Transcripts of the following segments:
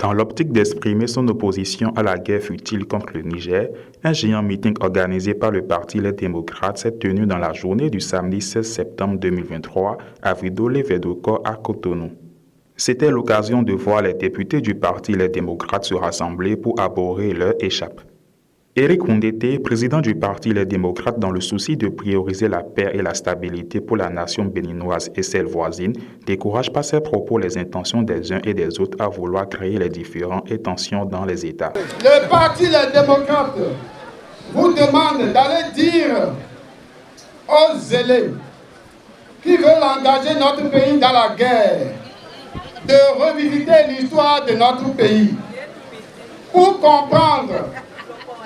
Dans l'optique d'exprimer son opposition à la guerre futile contre le Niger, un géant meeting organisé par le Parti Les Démocrates s'est tenu dans la journée du samedi 16 septembre 2023 à Vidolé-Vedoko à Cotonou. C'était l'occasion de voir les députés du Parti Les Démocrates se rassembler pour aborder leur échappe. Éric Ndete, président du Parti Les Démocrates, dans le souci de prioriser la paix et la stabilité pour la nation béninoise et celle voisine, décourage par ses propos les intentions des uns et des autres à vouloir créer les différends et tensions dans les États. Le Parti Les Démocrates vous demande d'aller dire aux zélés qui veulent engager notre pays dans la guerre de revisiter l'histoire de notre pays pour comprendre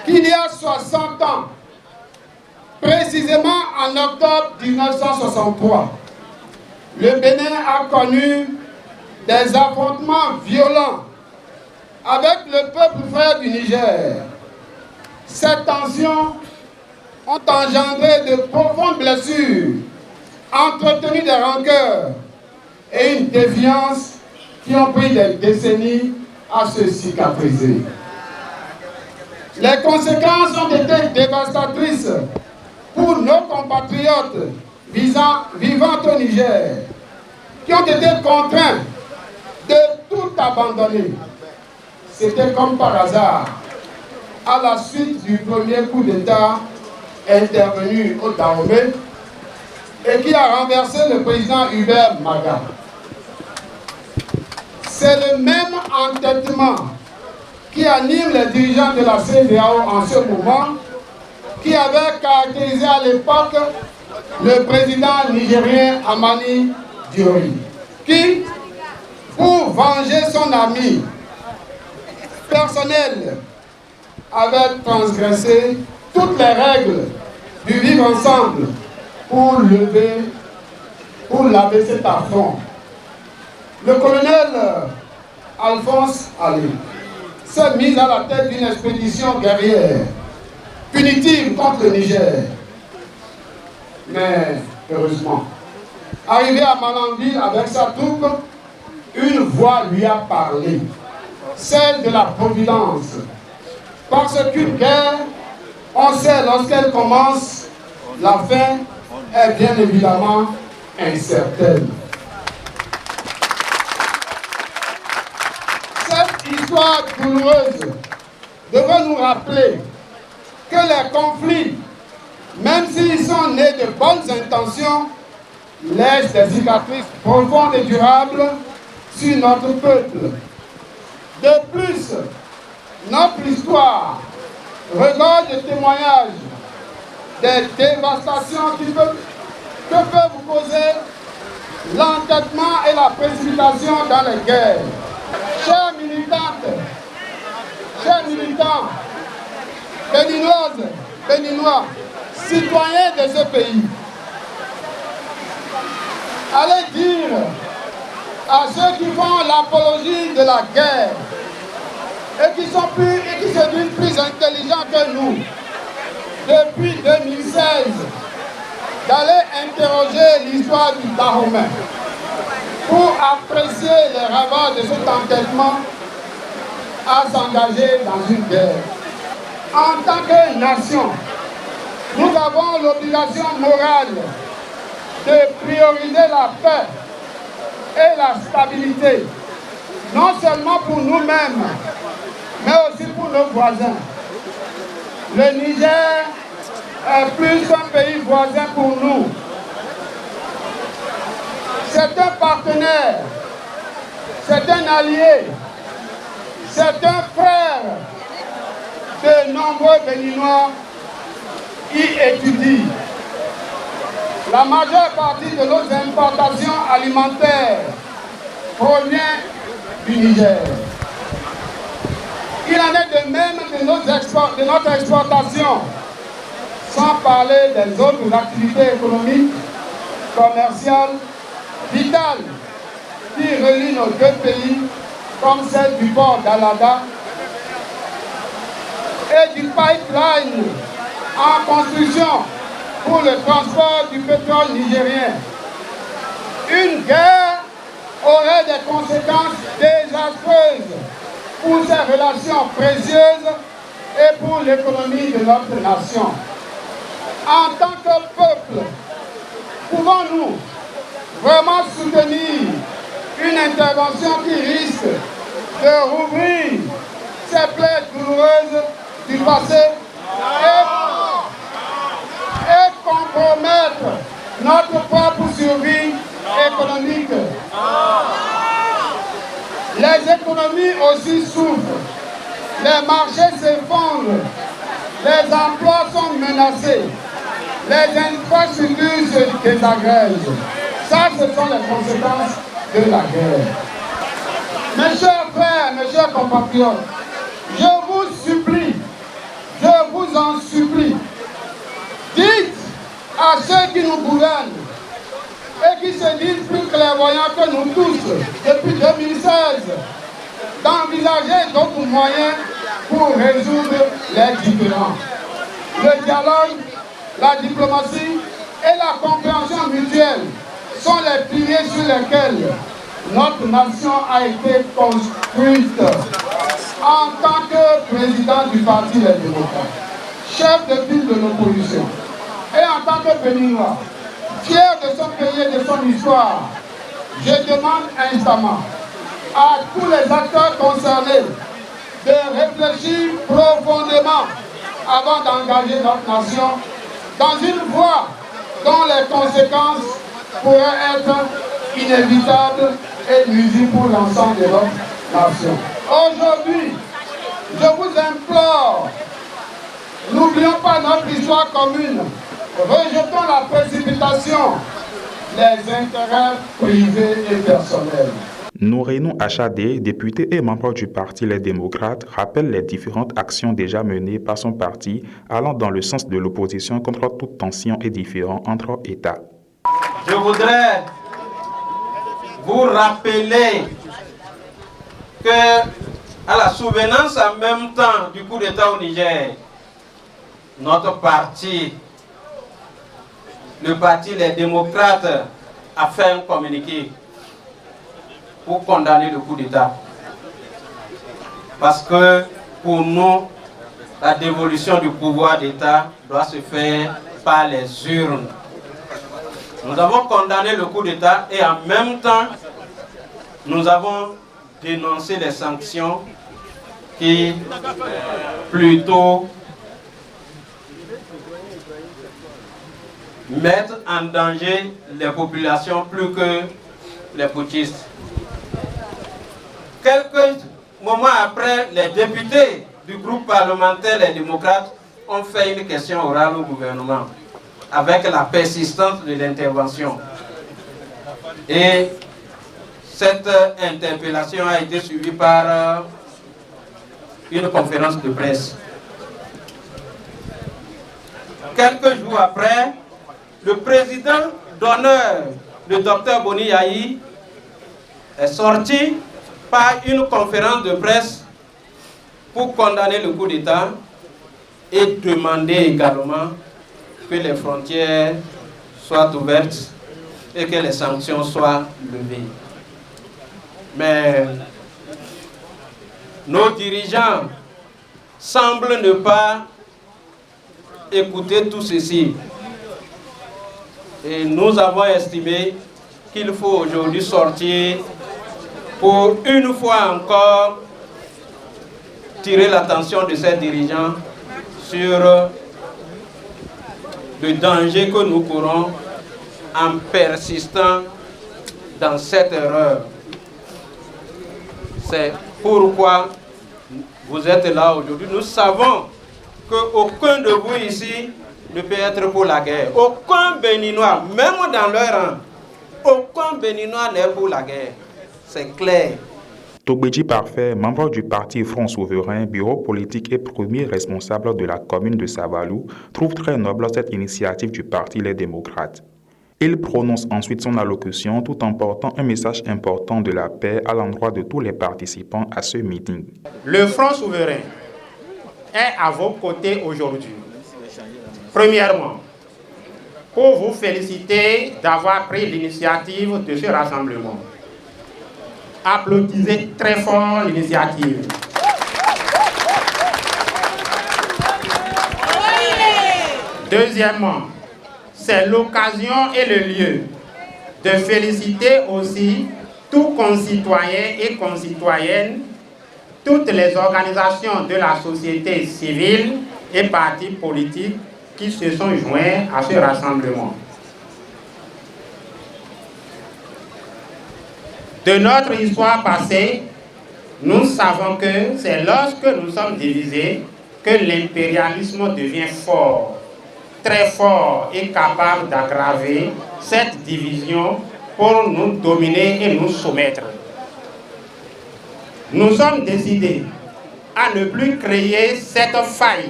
qu'il y a 60 ans, précisément en octobre 1963, le Bénin a connu des affrontements violents avec le peuple frère du Niger. Ces tensions ont engendré de profondes blessures, entretenu des rancœurs et une défiance qui ont pris des décennies à se cicatriser. Les conséquences ont été dévastatrices pour nos compatriotes vivant au Niger, qui ont été contraints de tout abandonner. C'était comme par hasard, à la suite du premier coup d'État intervenu au Dahomey et qui a renversé le président Hubert Maga. C'est le même entêtement qui anime les dirigeants de la CEDEAO en ce moment, qui avait caractérisé à l'époque le président nigérien Hamani Diori, qui, pour venger son ami personnel, avait transgressé toutes les règles du vivre ensemble pour laver cet affront. Le colonel Alphonse Ali s'est mis à la tête d'une expédition guerrière punitive contre le Niger. Mais heureusement, arrivé à Malanville avec sa troupe, une voix lui a parlé, celle de la Providence. Parce qu'une guerre, on sait lorsqu'elle commence, la fin est bien évidemment incertaine. Cette histoire douloureuse devrait nous rappeler que les conflits, même s'ils sont nés de bonnes intentions, laissent des cicatrices profondes et durables sur notre peuple. De plus, notre histoire regorge de témoignages des dévastations que peuvent vous causer l'entêtement et la précipitation dans les guerres. Chers militantes, chers militants, béninoises, béninois, citoyens de ce pays, allez dire à ceux qui font l'apologie de la guerre et qui se disent plus intelligents que nous, depuis 2016, d'aller interroger l'histoire du Dahomey pour apprécier les ravages de cet entêtement à s'engager dans une guerre. En tant que nation, nous avons l'obligation morale de prioriser la paix et la stabilité, non seulement pour nous-mêmes, mais aussi pour nos voisins. Le Niger est plus qu'un pays voisin pour nous. C'est un partenaire, c'est un allié, c'est un frère de nombreux Béninois qui étudient. La majeure partie de nos importations alimentaires provient du Niger. Il en est de même de notre exportation, sans parler des autres activités économiques, commerciales, vitales, qui relient nos deux pays, comme celle du port d'Alada et du pipeline en construction pour le transport du pétrole nigérien. Une guerre aurait des conséquences désastreuses pour ces relations précieuses et pour l'économie de notre nation. En tant que peuple, pouvons-nous vraiment soutenir une intervention qui risque de rouvrir ces plaies douloureuses du passé et compromettre notre propre survie économique? Les économies aussi souffrent, les marchés s'effondrent, les emplois sont menacés, les infrastructures se désagrègent. Ça, ce sont les conséquences de la guerre. Mes chers frères, mes chers compatriotes, je vous supplie, je vous en supplie, dites à ceux qui nous gouvernent et qui se disent plus clairvoyants que nous tous depuis 2016 d'envisager d'autres moyens pour résoudre les différends. Le dialogue, la diplomatie et la compréhension mutuelle sont les piliers sur lesquels notre nation a été construite. En tant que président du Parti Les Démocrates, chef de file de l'opposition, et en tant que Béninois, fier de son pays et de son histoire, je demande instamment à tous les acteurs concernés de réfléchir profondément avant d'engager notre nation dans une voie dont les conséquences pourraient être inévitables et nuisibles pour l'ensemble de notre nation. Aujourd'hui, je vous implore, n'oublions pas notre histoire commune, rejetons la précipitation, les intérêts privés et personnels. Nourenou Achadé, député et membre du Parti Les Démocrates, rappelle les différentes actions déjà menées par son parti allant dans le sens de l'opposition contre toute tension et différend entre États. Je voudrais vous rappeler que, à la souvenance en même temps du coup d'État au Niger, notre parti, le Parti Les Démocrates, a fait un communiqué pour condamner le coup d'État. Parce que pour nous, la dévolution du pouvoir d'État doit se faire par les urnes. Nous avons condamné le coup d'État et en même temps, nous avons dénoncé les sanctions qui plutôt mettent en danger les populations plus que les putschistes. Quelques moments après, les députés du groupe parlementaire Les Démocrates ont fait une question orale au gouvernement avec la persistance de l'intervention. Et cette interpellation a été suivie par une conférence de presse. Quelques jours après, le président d'honneur, le docteur Boni Yahi, est sorti par une conférence de presse pour condamner le coup d'État et demander également que les frontières soient ouvertes et que les sanctions soient levées. Mais nos dirigeants semblent ne pas écouter tout ceci. Et nous avons estimé qu'il faut aujourd'hui sortir pour une fois encore tirer l'attention de ces dirigeants sur le danger que nous courons en persistant dans cette erreur. C'est pourquoi vous êtes là aujourd'hui. Nous savons qu'aucun de vous ici ne peut être pour la guerre. Aucun Béninois, même dans leur rang, aucun Béninois n'est pour la guerre. C'est clair. Togbedji Parfait, membre du parti Front Souverain, bureau politique et premier responsable de la commune de Savalou, trouve très noble cette initiative du Parti Les Démocrates. Il prononce ensuite son allocution tout en portant un message important de la paix à l'endroit de tous les participants à ce meeting. Le Front Souverain est à vos côtés aujourd'hui. Premièrement, pour vous féliciter d'avoir pris l'initiative de ce rassemblement. Applaudissez très fort l'initiative. Deuxièmement, c'est l'occasion et le lieu de féliciter aussi tous concitoyens et concitoyennes, toutes les organisations de la société civile et partis politiques qui se sont joints à ce rassemblement. De notre histoire passée, nous savons que c'est lorsque nous sommes divisés que l'impérialisme devient fort, très fort et capable d'aggraver cette division pour nous dominer et nous soumettre. Nous sommes décidés à ne plus créer cette faille,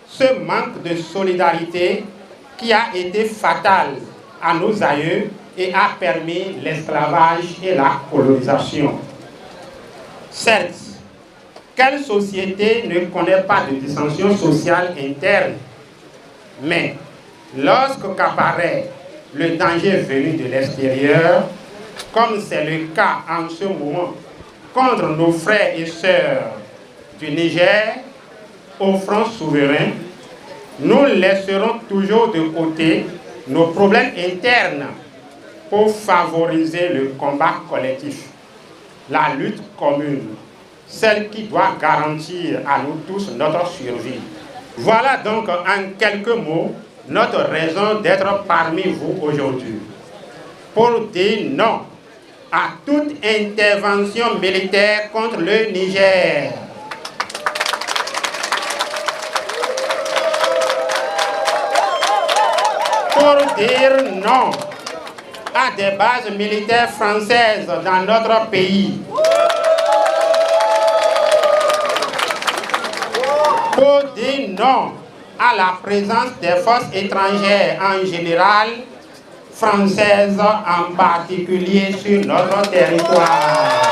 ce manque de solidarité qui a été fatal à nos aïeux et a permis l'esclavage et la colonisation. Certes, quelle société ne connaît pas de dissension sociale interne? Mais lorsque qu'apparaît le danger venu de l'extérieur, comme c'est le cas en ce moment contre nos frères et sœurs du Niger, au front souverain, nous laisserons toujours de côté nos problèmes internes pour favoriser le combat collectif, la lutte commune, celle qui doit garantir à nous tous notre survie. Voilà donc en quelques mots notre raison d'être parmi vous aujourd'hui. Pour dire non à toute intervention militaire contre le Niger. Pour dire non à des bases militaires françaises dans notre pays. Pour dire non à la présence des forces étrangères en général, françaises en particulier sur notre territoire.